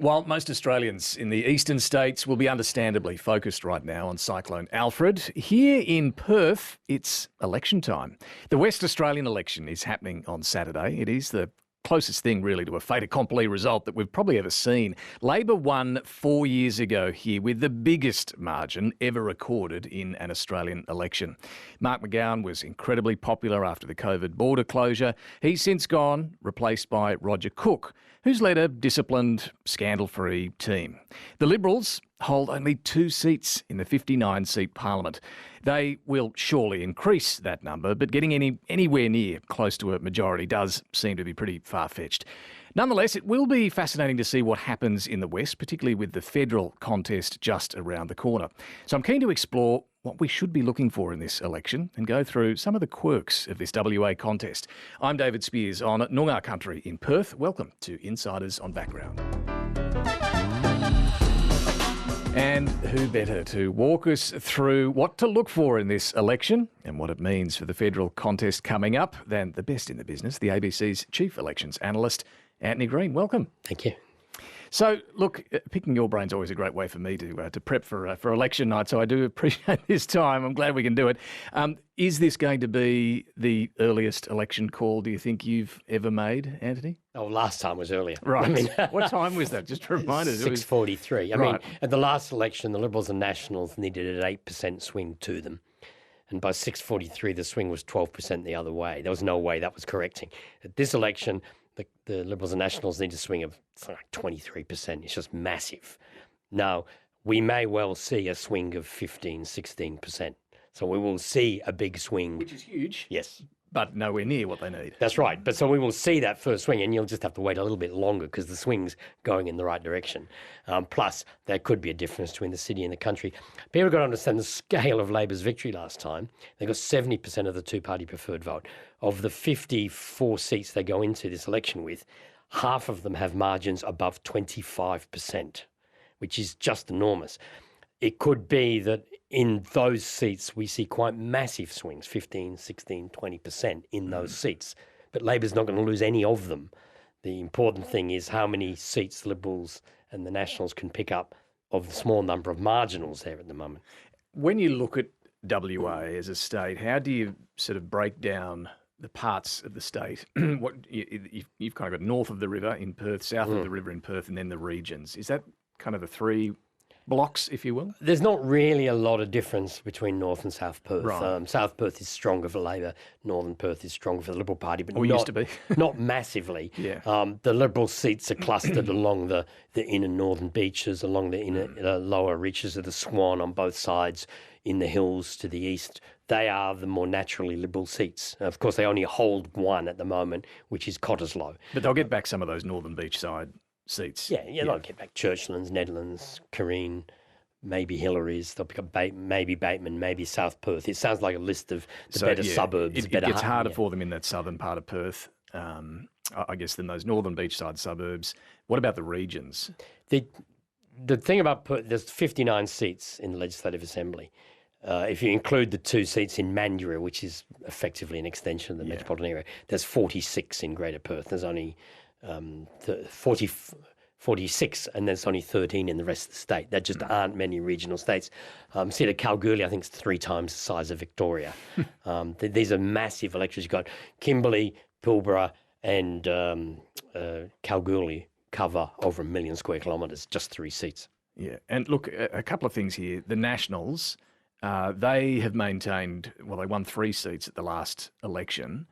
While most Australians in the eastern states will be understandably focused right now on Cyclone Alfred, here in Perth, it's election time. The West Australian election is happening on Saturday. It is the closest thing really to a fait accompli result that we've probably ever seen. Labor won 4 years ago here with the biggest margin ever recorded in an Australian election. Mark McGowan was incredibly popular after the COVID border closure. He's since gone, replaced by Roger Cook, who's led a disciplined, scandal-free team. The Liberals hold only 2 seats in the 59-seat parliament. They will surely increase that number, but getting anywhere near close to a majority does seem to be pretty far-fetched. Nonetheless, it will be fascinating to see what happens in the West, particularly with the federal contest just around the corner. So I'm keen to explore what we should be looking for in this election and go through some of the quirks of this WA contest. I'm David Speers on Noongar Country in Perth. Welcome to Insiders on Background. And who better to walk us through what to look for in this election and what it means for the federal contest coming up than the best in the business, the ABC's Chief Elections Analyst, Antony Green. Welcome. Thank you. So, look, picking your brain's always a great way for me to prep for election night, so I do appreciate this time. I'm glad we can do it. Is this going to be the earliest election call, do you think, you've ever made, Antony? Oh, last time was earlier. Right. I mean, what time was that? Just to remind us. 6:43. I Right. mean, at the last election, the Liberals and Nationals needed an 8% swing to them. And by 6:43, the swing was 12% the other way. There was no way that was correcting. At this election, the Liberals and Nationals need a swing of like 23%. It's just massive. Now, we may well see a swing of 15, 16%. So we will see a big swing. Which is huge. Yes. But nowhere near what they need. That's right. But so we will see that first swing, and you'll just have to wait a little bit longer because the swing's going in the right direction. Plus, there could be a difference between the city and the country. People have got to understand the scale of Labor's victory last time. They got 70% of the two-party preferred vote. Of the 54 seats they go into this election with, half of them have margins above 25%, which is just enormous. It could be that in those seats we see quite massive swings, 15, 16, 20% in those seats. But Labor's not going to lose any of them. The important thing is how many seats the Liberals and the Nationals can pick up of the small number of marginals there at the moment. When you look at WA as a state, how do you sort of break down the parts of the state? You've kind of got north of the river in Perth, south of the river in Perth, and then the regions. Is that kind of the 3 blocks, if you will? There's not really a lot of difference between North and South Perth. Right. South Perth is stronger for Labor. Northern Perth is stronger for the Liberal Party, but used to be. not massively. Yeah. The Liberal seats are clustered along the inner northern beaches, along the inner lower reaches of the Swan on both sides, in the hills to the east. They are the more naturally Liberal seats. Of course, they only hold one at the moment, which is Cottesloe. But they'll get back some of those northern beachside seats. Yeah, they'll get back Churchlands, Nedlands, Careen, maybe Hillary's. They'll pick up maybe Bateman, maybe South Perth. It sounds like a list of the better suburbs. It gets harder for them in that southern part of Perth, I guess, than those northern beachside suburbs. What about the regions? The thing about Perth, there's 59 seats in the Legislative Assembly. If you include the 2 seats in Mandurah, which is effectively an extension of the metropolitan area, there's 46 in Greater Perth. There's only 46, and there's only 13 in the rest of the state. There just aren't many regional states. Seat of Kalgoorlie, I think, is 3 times the size of Victoria. These are massive electorates. You've got Kimberley, Pilbara, and Kalgoorlie cover over 1 million square kilometres, just 3 seats. Yeah, and look, a couple of things here. The Nationals, they have maintained, well, they won 3 seats at the last election.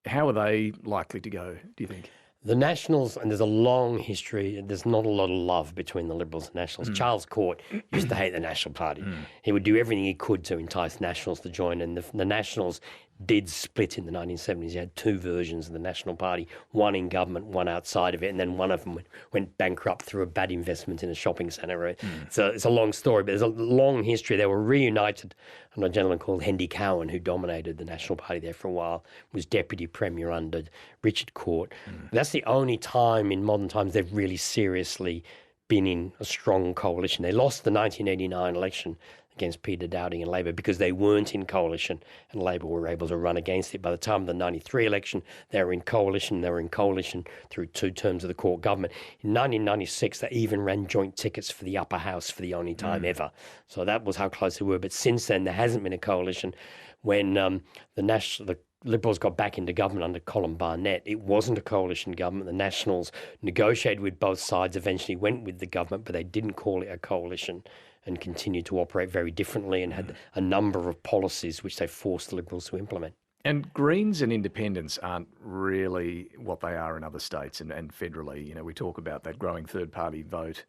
How are they likely to go, do you think? The Nationals, and there's a long history, there's not a lot of love between the Liberals and Nationals. Charles Court used to hate the National Party. He would do everything he could to entice Nationals to join, and the Nationals did split in the 1970s. You had 2 versions of the National Party, one in government, one outside of it, and then one of them went bankrupt through a bad investment in a shopping centre. So it's a long story, but there's a long history. They were reunited under a gentleman called Hendy Cowan, who dominated the National Party there for a while, was Deputy Premier under Richard Court. That's the only time in modern times they've really seriously been in a strong coalition. They lost the 1989 election against Peter Dowding and Labor because they weren't in coalition and Labor were able to run against it. By the time of the 93 election, they were in coalition. They were in coalition through 2 terms of the court government. In 1996, they even ran joint tickets for the upper house for the only time ever. So that was how close they were. But since then, there hasn't been a coalition. When the Liberals got back into government under Colin Barnett, it wasn't a coalition government. The Nationals negotiated with both sides, eventually went with the government, but they didn't call it a coalition and continued to operate very differently and had a number of policies which they forced the Liberals to implement. And Greens and Independents aren't really what they are in other states and federally. You know, we talk about that growing third-party vote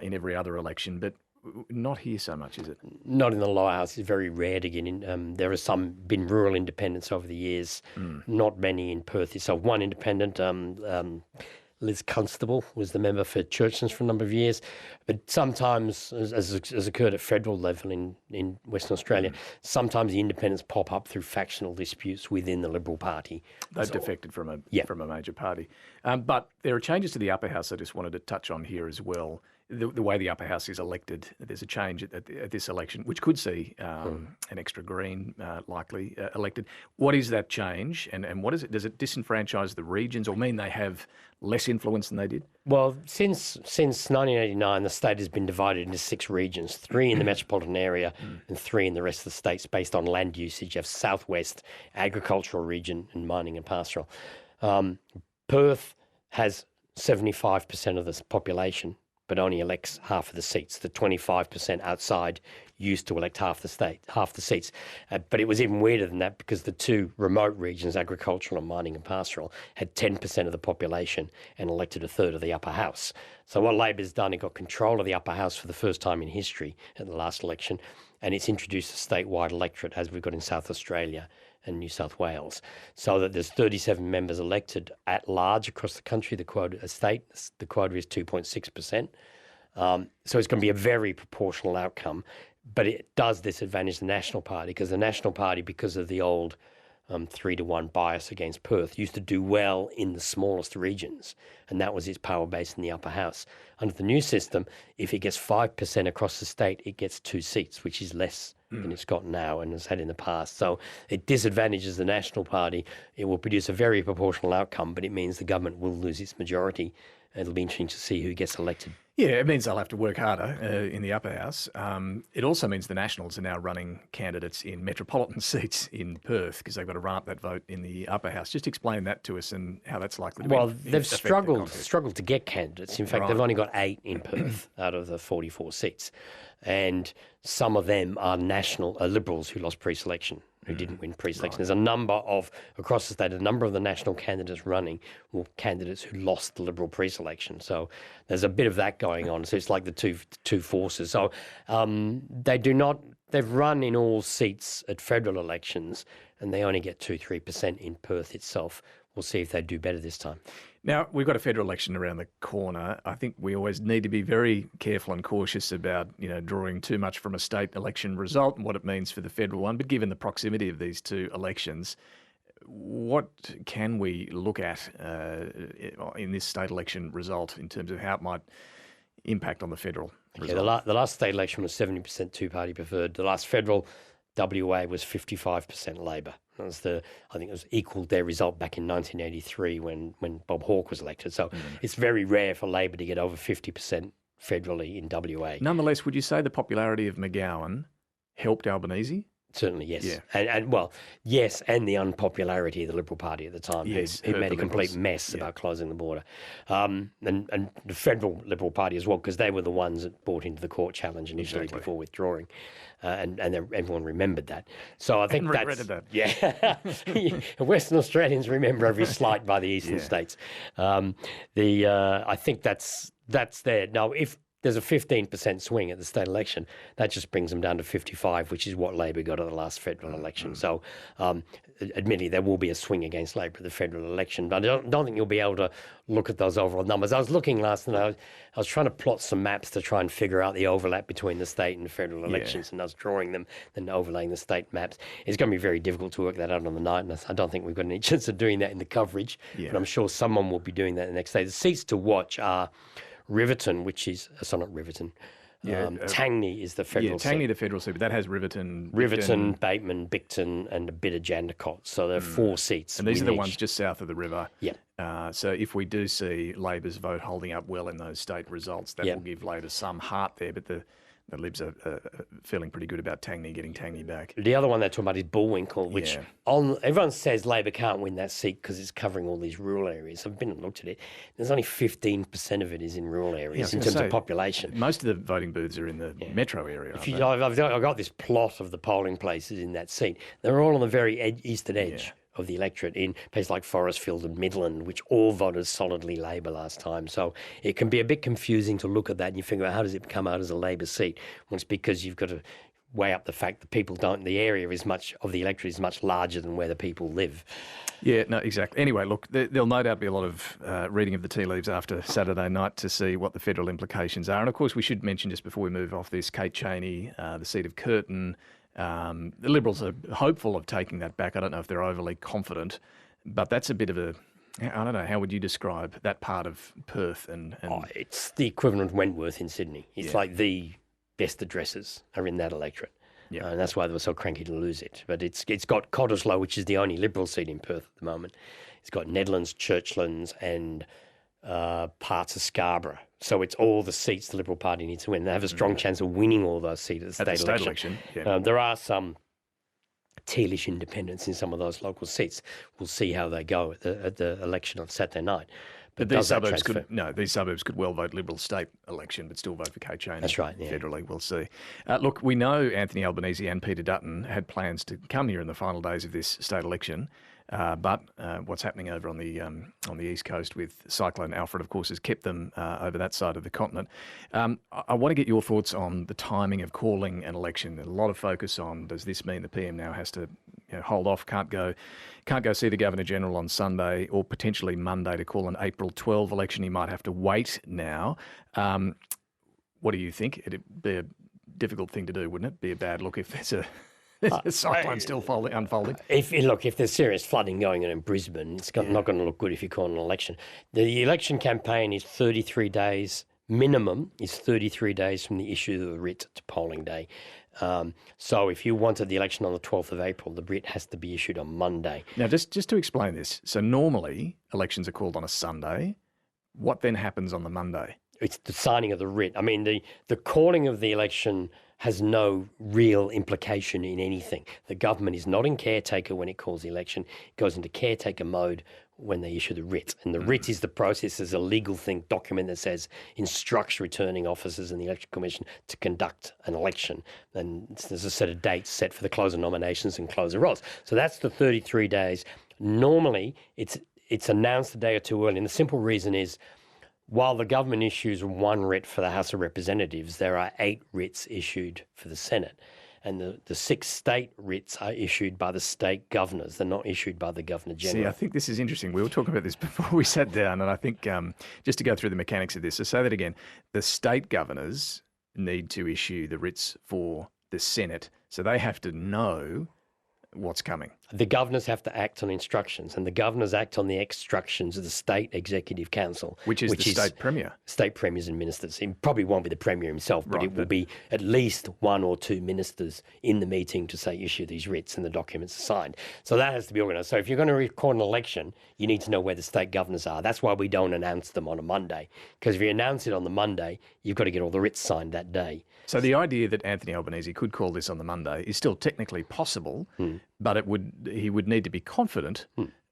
in every other election, but not here so much, is it? Not in the lower house. It's very rare to get in. There are been rural independents over the years, not many in Perth itself. One independent, Liz Constable, was the member for Churchlands for a number of years. But sometimes, as occurred at federal level in Western Australia, sometimes the independents pop up through factional disputes within the Liberal Party. They've defected from a major party. But there are changes to the upper house I just wanted to touch on here as well. The way the upper house is elected, there's a change at this election, which could see an extra Green likely elected. What is that change, and what is it? Does it disenfranchise the regions or mean they have less influence than they did? Well, since 1989, the state has been divided into 6 regions, 3 in the metropolitan area and 3 in the rest of the states based on land usage. You have southwest, agricultural region, and mining and pastoral. Perth has 75% of the population, but only elects half of the seats. The 25% outside used to elect half the seats. But it was even weirder than that because the 2 remote regions, agricultural and mining and pastoral, had 10% of the population and elected a third of the upper house. So what Labor's done, it got control of the upper house for the first time in history at the last election, and it's introduced a statewide electorate as we've got in South Australia and New South Wales, so that there's 37 members elected at large across the country. The quota is 2.6%. So it's going to be a very proportional outcome, but it does disadvantage the National Party because the National Party, because of the old 3-to-1 bias against Perth, used to do well in the smallest regions, and that was its power base in the upper house. Under the new system, if it gets 5% across the state, it gets 2 seats, which is less than it's got now and has had in the past. So it disadvantages the National Party. It will produce a very proportional outcome, but it means the government will lose its majority. It'll be interesting to see who gets elected. Yeah, it means they'll have to work harder in the upper house. It also means the Nationals are now running candidates in metropolitan seats in Perth because they've got to run up that vote in the upper house. Just explain that to us and how that's likely to they've struggled to get candidates. In fact, they've only got 8 in Perth out of the 44 seats. And some of them are Liberals who lost pre-selection, who didn't win pre-selection. There's a number of, across the state, a number of the national candidates running were candidates who lost the Liberal pre-selection. So there's a bit of that going on. So it's like the two forces. So they've run in all seats at federal elections and they only get 2-3% in Perth itself. We'll see if they do better this time. Now, we've got a federal election around the corner. I think we always need to be very careful and cautious about, drawing too much from a state election result and what it means for the federal one. But given the proximity of these 2 elections, what can we look at in this state election result in terms of how it might impact on the federal result? The last state election was 70% two-party preferred. The last federal WA was 55% Labor. I think it was equalled their result back in 1983 when Bob Hawke was elected. So it's very rare for Labor to get over 50% federally in WA. Nonetheless, would you say the popularity of McGowan helped Albanese? Certainly, yes. Yeah. Yes, and the unpopularity of the Liberal Party at the time. Yes, who made a complete mess about closing the border. And the federal Liberal Party as well, because they were the ones that bought into the court challenge initially before withdrawing. And everyone remembered that. So I think that's... that. Yeah. Western Australians remember every slight by the eastern states. I think that's there. Now, if there's a 15% swing at the state election, that just brings them down to 55, which is what Labor got at the last federal election. So admittedly, there will be a swing against Labor at the federal election, but I don't think you'll be able to look at those overall numbers. I was looking last night, I was trying to plot some maps to try and figure out the overlap between the state and the federal elections, and I was drawing them and overlaying the state maps. It's going to be very difficult to work that out on the night, and I don't think we've got any chance of doing that in the coverage, but I'm sure someone will be doing that the next day. The seats to watch are Riverton, which is, not Riverton, Tangney is the federal seat. Tangney, the federal seat, but that has Riverton, Bateman, Bicton, and a bit of Jandakot. So there are 4 seats. And these are the ones just south of the river. Yep. So if we do see Labor's vote holding up well in those state results, that will give Labor some heart there. But the Libs are feeling pretty good about getting Tangney back. The other one they're talking about is Bullwinkle, which everyone says Labor can't win that seat because it's covering all these rural areas. I've been and looked at it. There's only 15% of it is in rural areas in terms of population. Most of the voting booths are in the metro area. I've got this plot of the polling places in that seat. They're all on the very eastern edge of the electorate in places like Forestfield and Midland, which all voted solidly Labor last time. So it can be a bit confusing to look at that and you figure out how does it come out as a Labor seat? Well, it's because you've got to weigh up the fact that the area of the electorate is much larger than where the people live. Yeah, no, exactly. Anyway, look, there'll no doubt be a lot of reading of the tea leaves after Saturday night to see what the federal implications are. And of course, we should mention just before we move off this, Kate Chaney, the seat of Curtin. The Liberals are hopeful of taking that back. I don't know if they're overly confident, but that's a bit of I don't know, how would you describe that part of Perth? It's the equivalent of Wentworth in Sydney. It's like the best addresses are in that electorate. Yeah. And that's why they were so cranky to lose it. But it's got Cottesloe, which is the only Liberal seat in Perth at the moment. It's got Nedlands, Churchlands and parts of Scarborough. So it's all the seats the Liberal Party needs to win. They have a strong chance of winning all those seats at the state election. There are some tealish independents in some of those local seats. We'll see how they go at the election on Saturday night. But these suburbs could well vote Liberal state election, but still vote for Kate Chaney. That's right. Yeah. Federally, we'll see. Look, we know Anthony Albanese and Peter Dutton had plans to come here in the final days of this state election. But what's happening over on the east coast with Cyclone Alfred, of course, has kept them over that side of the continent. I want to get your thoughts on the timing of calling an election. There's a lot of focus on, does this mean the PM now has to hold off, can't go see the Governor General on Sunday or potentially Monday to call an April 12 election? He might have to wait now. What do you think? It'd be a difficult thing to do, wouldn't it? Be a bad look if there's a cyclone still unfolding. If there's serious flooding going on in Brisbane, it's not going to look good if you call an election. The election campaign is 33 days, minimum is 33 days from the issue of the writ to polling day. So if you wanted the election on the 12th of April, the writ has to be issued on Monday. Now, just to explain this, so normally elections are called on a Sunday. What then happens on the Monday? It's the signing of the writ. I mean, the calling of the election has no real implication in anything. The government is not in caretaker when it calls the election. It goes into caretaker mode when they issue the writ. And the writ is the process, is a legal document that says instructs returning officers in the Election Commission to conduct an election. And there's a set of dates set for the close of nominations and close of rolls. So that's the 33 days. Normally, it's announced a day or two early. And the simple reason is, while the government issues one writ for the House of Representatives, there are 8 writs issued for the Senate. And the 6 state writs are issued by the state governors. They're not issued by the Governor General. See, I think this is interesting. We were talking about this before we sat down, and I think just to go through the mechanics of this, so say that again, the state governors need to issue the writs for the Senate, so they have to know what's coming. The governors have to act on instructions, and the governors act on the instructions of the State Executive Council. Which is the State Premier. State Premiers and Ministers. He probably won't be the Premier himself, but it will be at least 1 or 2 ministers in the meeting to say issue these writs and the documents are signed. So that has to be organised. So if you're going to record an election, you need to know where the state governors are. That's why we don't announce them on a Monday, because if you announce it on the Monday, you've got to get all the writs signed that day. So the idea that Anthony Albanese could call this on the Monday is still technically possible, but he would need to be confident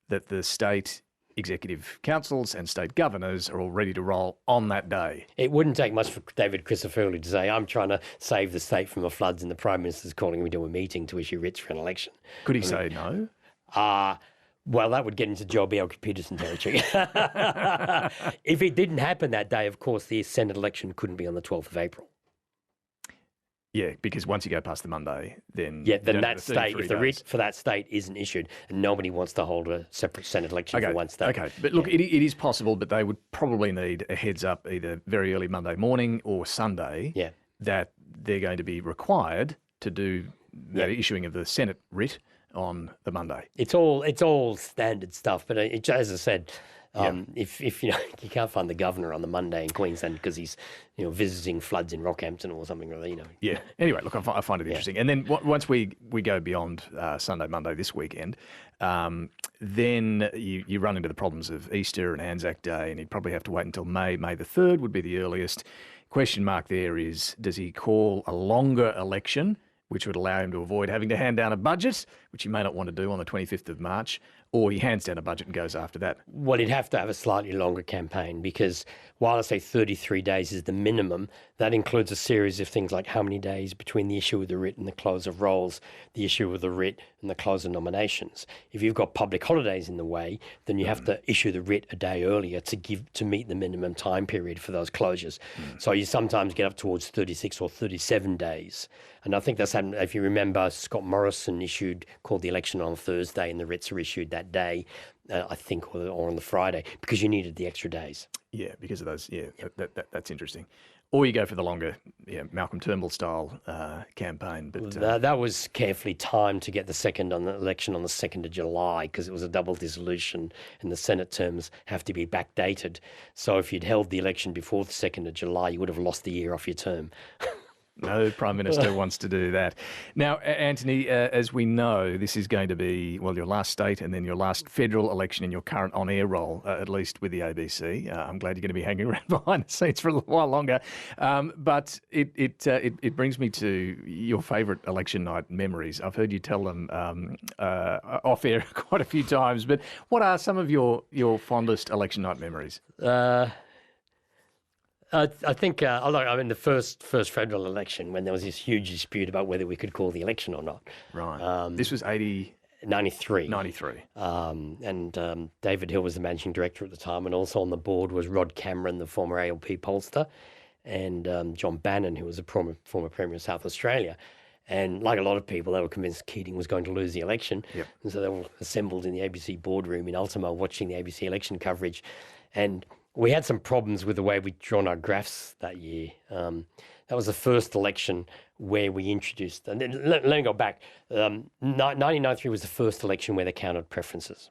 that the state executive councils and state governors are all ready to roll on that day. It wouldn't take much for David Crisafulli to say, I'm trying to save the state from the floods and the Prime Minister's calling me to a meeting to issue writs for an election. Could he say no? Well, that would get into Joe Bjelke-Petersen territory. If it didn't happen that day, of course, the Senate election couldn't be on the 12th of April. Yeah, because once you go past the Monday, then... Yeah, then that state, if the writ for that state isn't issued, and nobody wants to hold a separate Senate election for one state. Okay, but look, it is possible, but they would probably need a heads up either very early Monday morning or Sunday that they're going to be required to do the issuing of the Senate writ on the Monday. It's all standard stuff, but as I said, If you you can't find the governor on the Monday in Queensland because he's visiting floods in Rockhampton or something, or Yeah. Anyway, look, I find it interesting. And then once we go beyond Sunday, Monday this weekend, then you run into the problems of Easter and Anzac Day, and you'd probably have to wait until May the 3rd would be the earliest. Question mark there is, does he call a longer election, which would allow him to avoid having to hand down a budget, which he may not want to do on the 25th of March, or he hands down a budget and goes after that? Well, he'd have to have a slightly longer campaign because while I say 33 days is the minimum, that includes a series of things like how many days between the issue of the writ and the close of rolls, the issue of the writ and the close of nominations. If you've got public holidays in the way, then you have to issue the writ a day earlier to meet the minimum time period for those closures. So you sometimes get up towards 36 or 37 days. And I think that's happened. If you remember, Scott Morrison called the election on Thursday, and the writs are issued that day, I think, or on the Friday, because you needed the extra days. Yeah, because of those. Yeah, that's interesting. Or you go for the longer, Malcolm Turnbull style campaign. But that was carefully timed to get the second on the election on the 2nd of July because it was a double dissolution and the Senate terms have to be backdated. So if you'd held the election before the 2nd of July, you would have lost the year off your term. No Prime Minister wants to do that. Now, Antony, as we know, this is going to be, your last state and then your last federal election in your current on-air role, at least with the ABC. I'm glad you're going to be hanging around behind the scenes for a little while longer. But it brings me to your favourite election night memories. I've heard you tell them off-air quite a few times, but what are some of your fondest election night memories? I think the first federal election when there was this huge dispute about whether we could call the election or not. Right. This was 93. 93. And David Hill was the managing director at the time, and also on the board was Rod Cameron, the former ALP pollster, and John Bannon, who was a former Premier of South Australia. And like a lot of people, they were convinced Keating was going to lose the election. Yep. And so they were assembled in the ABC boardroom in Ultimo watching the ABC election coverage. And we had some problems with the way we'd drawn our graphs that year. That was the first election where we introduced, and then let me go back. 1993 was the first election where they counted preferences.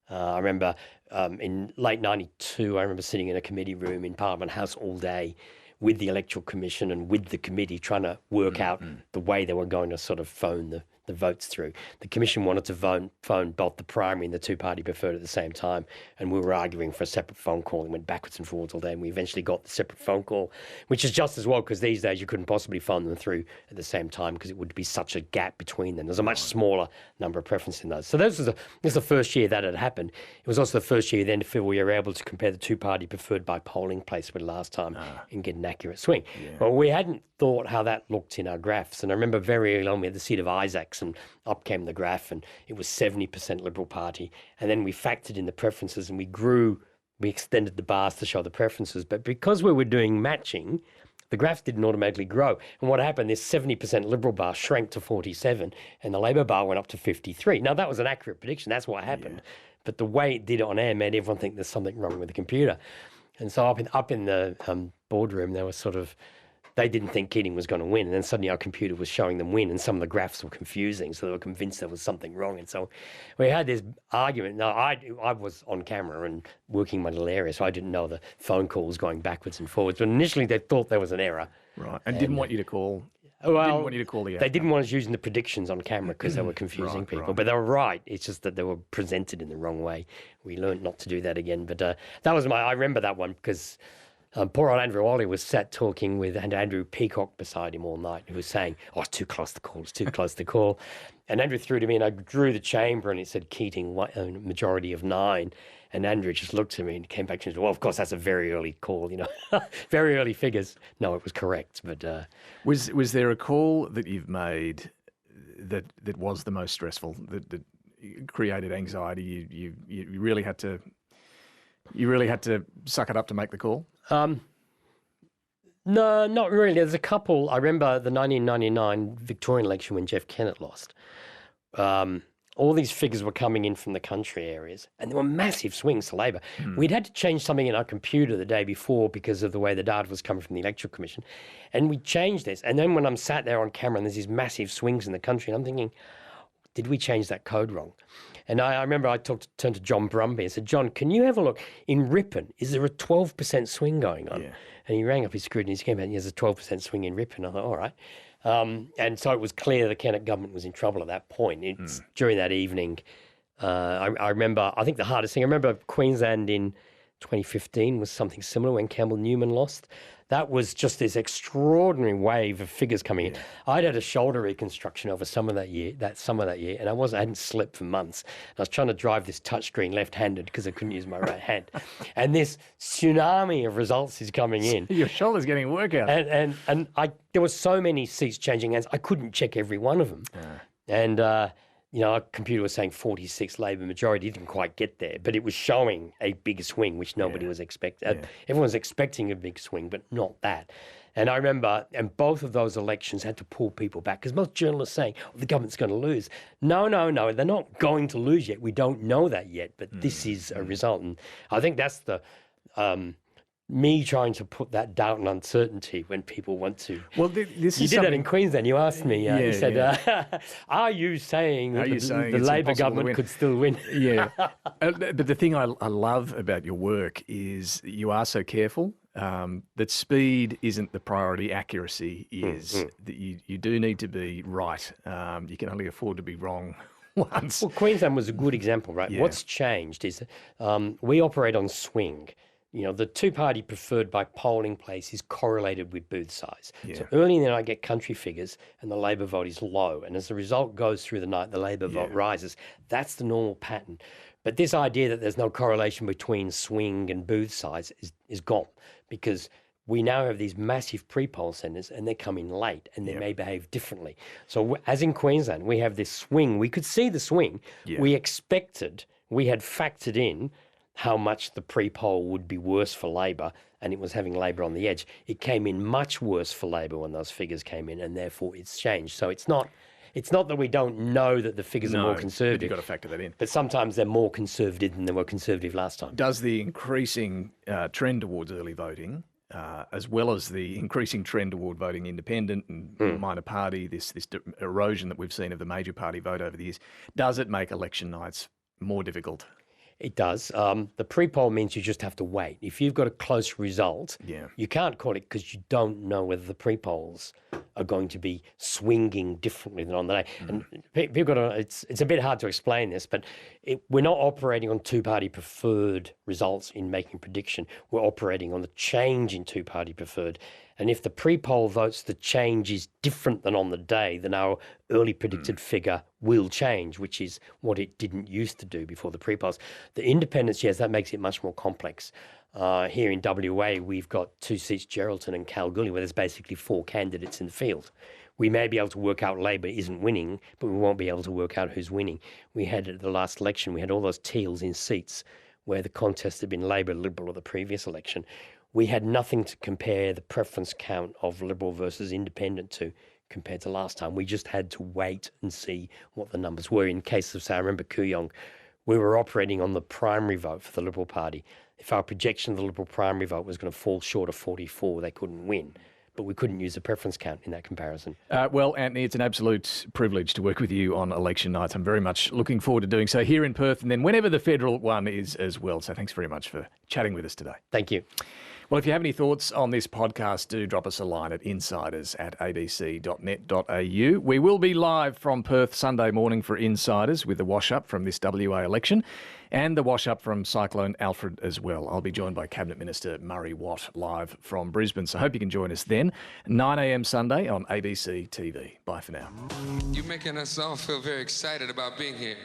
I remember in late 92, I remember sitting in a committee room in Parliament House all day with the Electoral Commission and with the committee trying to work out the way they were going to sort of phone the votes through. The Commission wanted to phone both the primary and the two-party preferred at the same time, and we were arguing for a separate phone call and went backwards and forwards all day, and we eventually got the separate phone call, which is just as well because these days you couldn't possibly phone them through at the same time because it would be such a gap between them. There's a much smaller number of preferences in those. So this was the first year that had happened. It was also the first year then we were able to compare the two-party preferred by polling place with last time and get an accurate swing. Yeah. Well, we hadn't thought how that looked in our graphs, and I remember very early on we had the seat of Isaacs, and up came the graph, and it was 70% Liberal Party, and then we factored in the preferences, and we extended the bars to show the preferences, but because we were doing matching, the graph didn't automatically grow. And what happened, this 70% Liberal bar shrank to 47, and the Labor bar went up to 53. Now, that was an accurate prediction. That's what happened. Yeah. But the way it did it on air made everyone think there's something wrong with the computer. And so up in the boardroom, there was they didn't think Keating was going to win, and then suddenly our computer was showing them win, and some of the graphs were confusing, so they were convinced there was something wrong. And so we had this argument. Now, I was on camera and working my little area, so I didn't know the phone call was going backwards and forwards. But initially, they thought there was an error. Right, and didn't want you to call. Well, didn't want you to call the. They didn't want us using the predictions on camera because they were confusing people. Right. But they were right. It's just that they were presented in the wrong way. We learned not to do that again. But that was I remember that one because. Poor old Andrew Ollie was sat talking with Andrew Peacock beside him all night, who was saying, "Oh, it's too close to call. It's too close to call." And Andrew threw to me, and I drew the chamber, and it said Keating, majority of 9. And Andrew just looked at me and came back to me and said, "Well, of course, that's a very early call, very early figures." No, it was correct, but was there a call that you've made that was the most stressful, that created anxiety? You really had to. You really had to suck it up to make the call? No, not really. There's a couple. I remember the 1999 Victorian election when Jeff Kennett lost. All these figures were coming in from the country areas, and there were massive swings to Labor. We'd had to change something in our computer the day before because of the way the data was coming from the Electoral Commission, and we changed this. And then when I'm sat there on camera and there's these massive swings in the country, and I'm thinking, did we change that code wrong? And I remember I turned to John Brumby and said, John, can you have a look? In Ripon, is there a 12% swing going on? Yeah. And he rang up his scrutineers, he came out and there's a 12% swing in Ripon. I thought, all right. And so it was clear the Kennett government was in trouble at that point. During that evening, I remember, I think the hardest thing, I remember Queensland in 2015 was something similar when Campbell Newman lost. That was just this extraordinary wave of figures coming in. I'd had a shoulder reconstruction over summer that year, and I hadn't slept for months. I was trying to drive this touchscreen left-handed because I couldn't use my right hand. And this tsunami of results is coming in. Your shoulder's getting a workout. And there were so many seats changing hands, I couldn't check every one of them. And our computer was saying 46 Labor majority. It didn't quite get there, but it was showing a big swing, which nobody was expecting. Everyone was expecting a big swing, but not that. And I remember, and both of those elections had to pull people back because most journalists saying, the government's going to lose. No, they're not going to lose yet. We don't know that yet, but this is a result. And I think that's the... me trying to put that doubt and uncertainty when people want to. Well, this you is did that in Queensland. You asked me. You said, "Are you saying that the Labor government could still win?" Yeah. But the thing I love about your work is you are so careful. That speed isn't the priority. Accuracy is. That you do need to be right. You can only afford to be wrong once. Well, Queensland was a good example, right? Yeah. What's changed is we operate on swing. The two-party preferred by polling place is correlated with booth size. So early in the night, I get country figures and the Labor vote is low. And as the result goes through the night, the Labor vote rises. That's the normal pattern. But this idea that there's no correlation between swing and booth size is gone because we now have these massive pre-poll centres and they're coming late and they may behave differently. So as in Queensland, we have this swing. We could see the swing. We had factored in how much the pre-poll would be worse for Labor, and it was having Labor on the edge. It came in much worse for Labor when those figures came in, and therefore it's changed. So it's not that we don't know that the figures are more conservative. But you've got to factor that in. But sometimes they're more conservative than they were conservative last time. Does the increasing trend towards early voting, as well as the increasing trend toward voting independent and minor party, this erosion that we've seen of the major party vote over the years, does it make election nights more difficult? It does. The pre-poll means you just have to wait. If you've got a close result, you can't call it because you don't know whether the pre-polls are going to be swinging differently than on the day. And people got to, it's a bit hard to explain this, but we're not operating on two-party preferred results in making prediction. We're operating on the change in two-party preferred. And if the pre-poll votes, the change is different than on the day, then our early predicted figure will change, which is what it didn't used to do before the pre-polls. The independents, yes, that makes it much more complex. Here in WA, we've got 2 seats, Geraldton and Kalgoorlie, where there's basically 4 candidates in the field. We may be able to work out Labor isn't winning, but we won't be able to work out who's winning. We had at the last election, we had all those teals in seats where the contest had been Labor, Liberal or the previous election. We had nothing to compare the preference count of Liberal versus Independent to compared to last time. We just had to wait and see what the numbers were. In case of, say, I remember Kooyong, we were operating on the primary vote for the Liberal Party. If our projection of the Liberal primary vote was going to fall short of 44, they couldn't win. But we couldn't use the preference count in that comparison. Well, Antony, it's an absolute privilege to work with you on election nights. I'm very much looking forward to doing so here in Perth and then whenever the federal one is as well. So thanks very much for chatting with us today. Thank you. Well, if you have any thoughts on this podcast, do drop us a line at insiders@abc.net.au. We will be live from Perth Sunday morning for Insiders with the wash-up from this WA election and the wash-up from Cyclone Alfred as well. I'll be joined by Cabinet Minister Murray Watt live from Brisbane, so hope you can join us then. 9 a.m. Sunday on ABC TV. Bye for now. You're making us all feel very excited about being here.